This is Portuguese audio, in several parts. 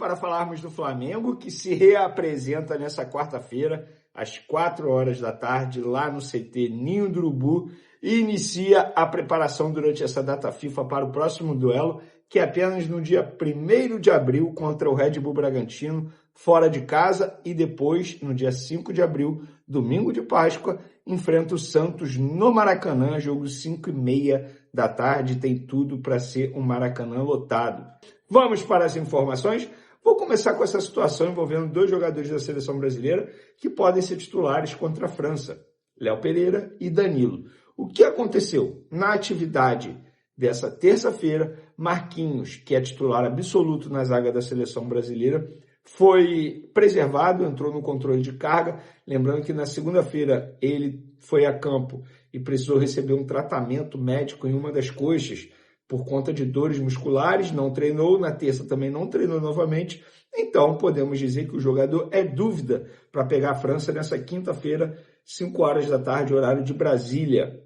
para falarmos do Flamengo, que se reapresenta nessa quarta-feira, às 4 horas da tarde, lá no CT Ninho do Urubu, e inicia a preparação durante essa data FIFA para o próximo duelo, que é apenas no dia 1º de abril contra o Red Bull Bragantino, fora de casa, e depois, no dia 5 de abril, domingo de Páscoa, enfrenta o Santos no Maracanã, jogo 5h30 da tarde, tem tudo para ser um Maracanã lotado. Vamos para as informações? Vou começar com essa situação envolvendo 2 jogadores da seleção brasileira que podem ser titulares contra a França, Léo Pereira e Danilo. O que aconteceu? Na atividade dessa terça-feira, Marquinhos, que é titular absoluto na zaga da seleção brasileira, foi preservado, entrou no controle de carga. Lembrando que na segunda-feira ele foi a campo e precisou receber um tratamento médico em uma das coxas por conta de dores musculares, não treinou, na terça também não treinou novamente. Então podemos dizer que o jogador é dúvida para pegar a França nessa quinta-feira, 5 horas da tarde, horário de Brasília.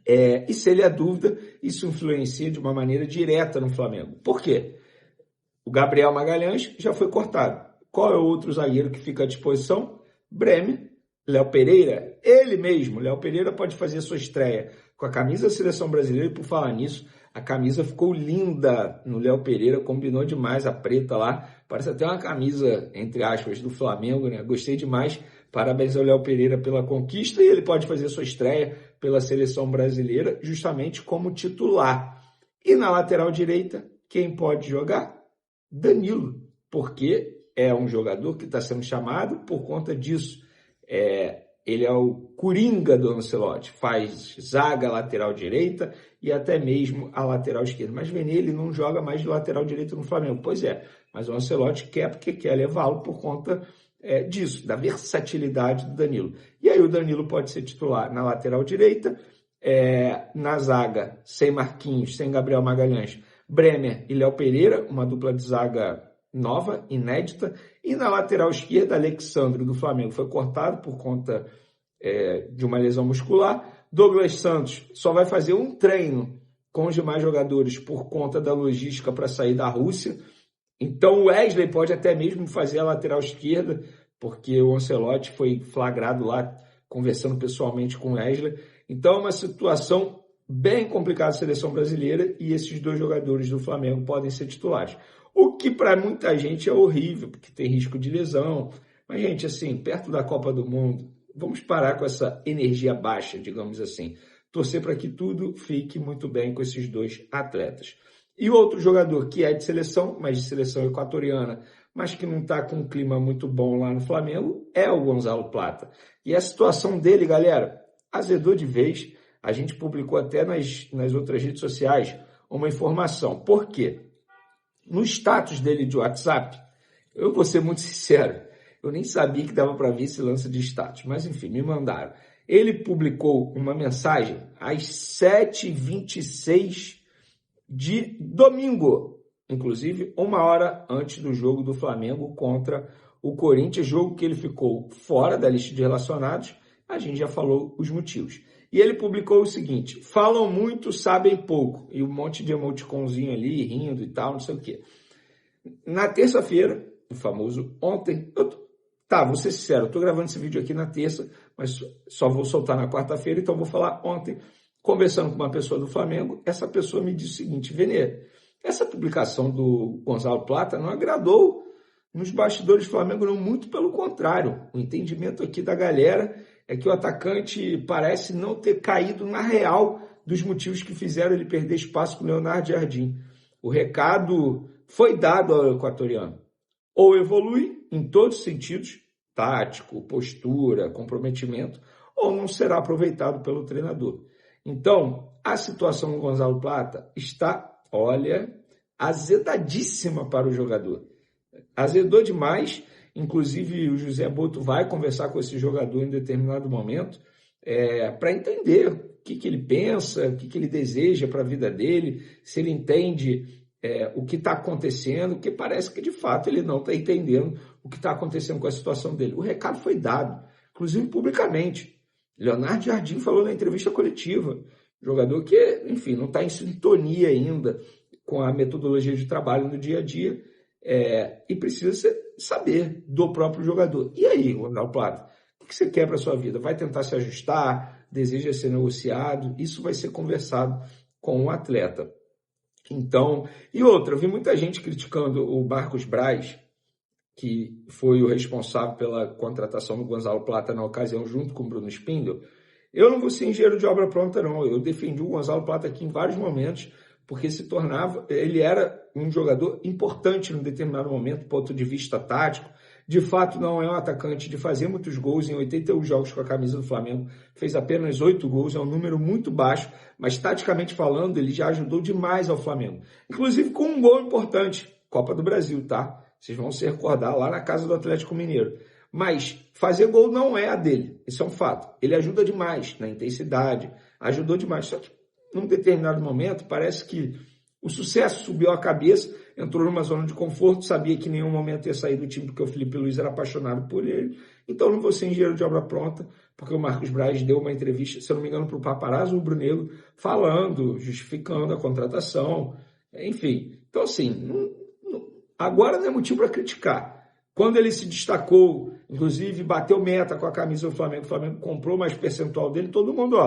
E se ele é dúvida, isso influencia de uma maneira direta no Flamengo. Por quê? O Gabriel Magalhães já foi cortado. Qual é o outro zagueiro que fica à disposição? Bremer, Léo Pereira, ele mesmo. Léo Pereira pode fazer sua estreia com a camisa da seleção brasileira, e por falar nisso, a camisa ficou linda no Léo Pereira, combinou demais a preta lá, parece até uma camisa, entre aspas, do Flamengo, né? Gostei demais, parabéns ao Léo Pereira pela conquista, e ele pode fazer sua estreia pela seleção brasileira justamente como titular. E na lateral direita, quem pode jogar? Danilo, porque é um jogador que está sendo chamado por conta disso. Ele é o coringa do Ancelotti, faz zaga, lateral direita e até mesmo a lateral esquerda. Mas Vene, ele não joga mais de lateral direito no Flamengo. Pois é, mas o Ancelotti quer porque quer levá-lo por conta disso, da versatilidade do Danilo. E aí o Danilo pode ser titular na lateral direita, na zaga, sem Marquinhos, sem Gabriel Magalhães, Bremer e Léo Pereira, uma dupla de zaga nova, inédita, e na lateral esquerda, Alexandre do Flamengo foi cortado por conta de uma lesão muscular. Douglas Santos só vai fazer um treino com os demais jogadores por conta da logística para sair da Rússia. Então o Wesley pode até mesmo fazer a lateral esquerda, porque o Ancelotti foi flagrado lá conversando pessoalmente com o Wesley. Então é uma situação bem complicada a seleção brasileira, e esses 2 jogadores do Flamengo podem ser titulares. O que para muita gente é horrível, porque tem risco de lesão. Mas, gente, assim, perto da Copa do Mundo, vamos parar com essa energia baixa, digamos assim. Torcer para que tudo fique muito bem com esses 2 atletas. E outro jogador que é de seleção, mas de seleção equatoriana, mas que não está com um clima muito bom lá no Flamengo, é o Gonzalo Plata. E a situação dele, galera, azedou de vez. A gente publicou até nas outras redes sociais uma informação. Por quê? No status dele de WhatsApp, eu vou ser muito sincero, eu nem sabia que dava para ver esse lance de status, mas enfim, me mandaram. Ele publicou uma mensagem às 7h26 de domingo, inclusive 1 hora antes do jogo do Flamengo contra o Corinthians, jogo que ele ficou fora da lista de relacionados. A gente já falou os motivos. E ele publicou o seguinte: falam muito, sabem pouco. E um monte de emoticonzinho ali, rindo e tal, não sei o quê. Na terça-feira, o famoso ontem, vou ser sincero, eu estou gravando esse vídeo aqui na terça, mas só vou soltar na quarta-feira, então vou falar ontem, conversando com uma pessoa do Flamengo. Essa pessoa me disse o seguinte: Vene, essa publicação do Gonzalo Plata não agradou nos bastidores do Flamengo, não, muito pelo contrário. O entendimento aqui da galera é que o atacante parece não ter caído na real dos motivos que fizeram ele perder espaço com o Leonardo Jardim. O recado foi dado ao equatoriano. Ou evolui em todos os sentidos, tático, postura, comprometimento, ou não será aproveitado pelo treinador. Então, a situação do Gonzalo Plata está, azedadíssima para o jogador. Azedou demais. Inclusive, o José Boto vai conversar com esse jogador em determinado momento para entender o que ele pensa, o que ele deseja para a vida dele, se ele entende o que está acontecendo, porque parece que, de fato, ele não está entendendo o que está acontecendo com a situação dele. O recado foi dado, inclusive publicamente. Leonardo Jardim falou na entrevista coletiva, jogador que, enfim, não está em sintonia ainda com a metodologia de trabalho no dia a dia, E precisa saber do próprio jogador. E aí, Ronaldo Plata, o que você quer para a sua vida? Vai tentar se ajustar? Deseja ser negociado? Isso vai ser conversado com o atleta. Então, e outra, eu vi muita gente criticando o Marcos Braz, que foi o responsável pela contratação do Gonzalo Plata na ocasião, junto com o Bruno Spindel. Eu não vou ser engenheiro de obra pronta, não. Eu defendi o Gonzalo Plata aqui em vários momentos, porque ele era um jogador importante num determinado momento, do ponto de vista tático. De fato, não é um atacante de fazer muitos gols. Em 81 jogos com a camisa do Flamengo, fez apenas 8 gols, é um número muito baixo, mas taticamente falando, ele já ajudou demais ao Flamengo. Inclusive com um gol importante, Copa do Brasil, tá? Vocês vão se recordar lá na casa do Atlético Mineiro. Mas fazer gol não é a dele, isso é um fato. Ele ajuda demais na intensidade, ajudou demais. Só que num determinado momento parece que o sucesso subiu a cabeça, entrou numa zona de conforto, sabia que em nenhum momento ia sair do time porque o Felipe Luiz era apaixonado por ele. Então não vou ser engenheiro de obra pronta, porque o Marcos Braz deu uma entrevista, se eu não me engano, para o Paparazzo rubro-negro, falando, justificando a contratação, enfim. Então assim, agora não é motivo para criticar. Quando ele se destacou, inclusive bateu meta com a camisa do Flamengo, o Flamengo comprou mais percentual dele, todo mundo,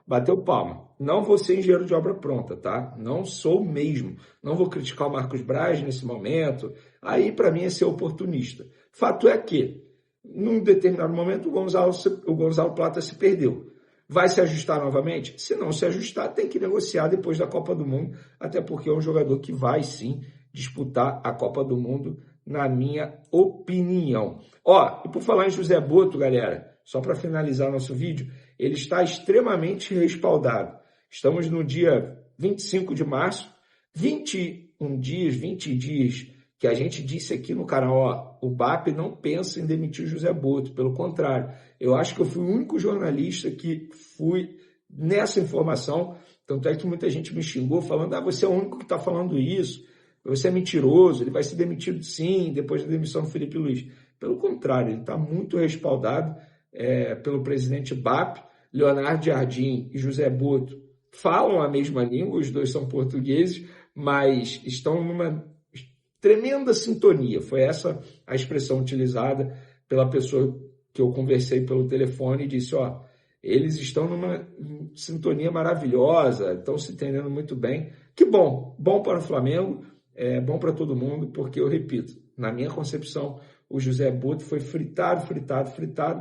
bateu palma. Não vou ser engenheiro de obra pronta, tá? Não sou mesmo. Não vou criticar o Marcos Braz nesse momento. Aí, para mim, é ser oportunista. Fato é que, num determinado momento, o Gonzalo Plata se perdeu. Vai se ajustar novamente? Se não se ajustar, tem que negociar depois da Copa do Mundo, até porque é um jogador que vai, sim, disputar a Copa do Mundo, na minha opinião. E por falar em José Boto, galera, só para finalizar nosso vídeo, ele está extremamente respaldado. Estamos no dia 25 de março, 20 dias que a gente disse aqui no canal, o BAP não pensa em demitir o José Boto, pelo contrário, eu acho que eu fui o único jornalista que fui nessa informação, tanto é que muita gente me xingou falando, você é o único que está falando isso, você é mentiroso, ele vai ser demitido sim, depois da demissão do Felipe Luiz. Pelo contrário, ele está muito respaldado pelo presidente BAP, Leonardo Jardim e José Boto falam a mesma língua, os dois são portugueses, mas estão numa tremenda sintonia. Foi essa a expressão utilizada pela pessoa que eu conversei pelo telefone e disse, eles estão numa sintonia maravilhosa, estão se entendendo muito bem. Que bom para o Flamengo, é bom para todo mundo, porque eu repito, na minha concepção, o José Boto foi fritado,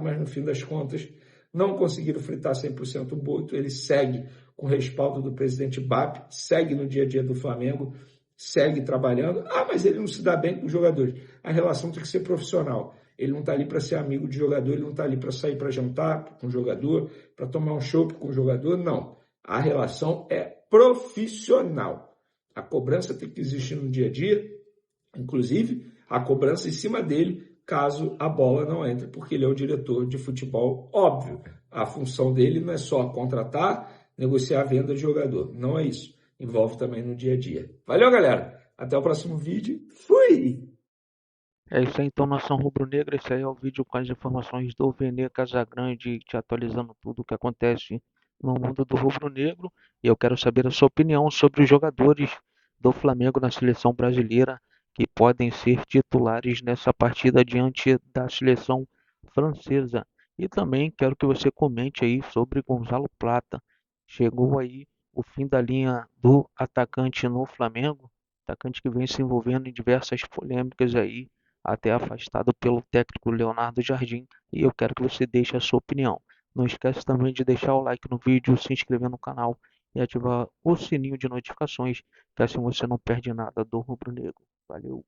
mas no fim das contas não conseguiram fritar 100% o Boto, ele segue com o respaldo do presidente BAP, segue no dia a dia do Flamengo, segue trabalhando. Mas ele não se dá bem com os jogadores. A relação tem que ser profissional. Ele não está ali para ser amigo de jogador, ele não está ali para sair para jantar com o jogador, para tomar um chopp com o jogador, não. A relação é profissional. A cobrança tem que existir no dia a dia, inclusive a cobrança em cima dele, caso a bola não entre, porque ele é o diretor de futebol, óbvio. A função dele não é só contratar, negociar a venda de jogador, não é isso. Envolve também no dia a dia. Valeu, galera! Até o próximo vídeo. Fui! É isso aí, então, nação rubro-negra. Esse aí é o vídeo com as informações do Vene Casagrande, te atualizando tudo o que acontece no mundo do rubro-negro. E eu quero saber a sua opinião sobre os jogadores do Flamengo na seleção brasileira que podem ser titulares nessa partida diante da seleção francesa. E também quero que você comente aí sobre Gonzalo Plata. Chegou aí o fim da linha do atacante no Flamengo, atacante que vem se envolvendo em diversas polêmicas aí, até afastado pelo técnico Leonardo Jardim, e eu quero que você deixe a sua opinião. Não esquece também de deixar o like no vídeo, se inscrever no canal e ativar o sininho de notificações, que assim você não perde nada do Rubro Negro. Valeu!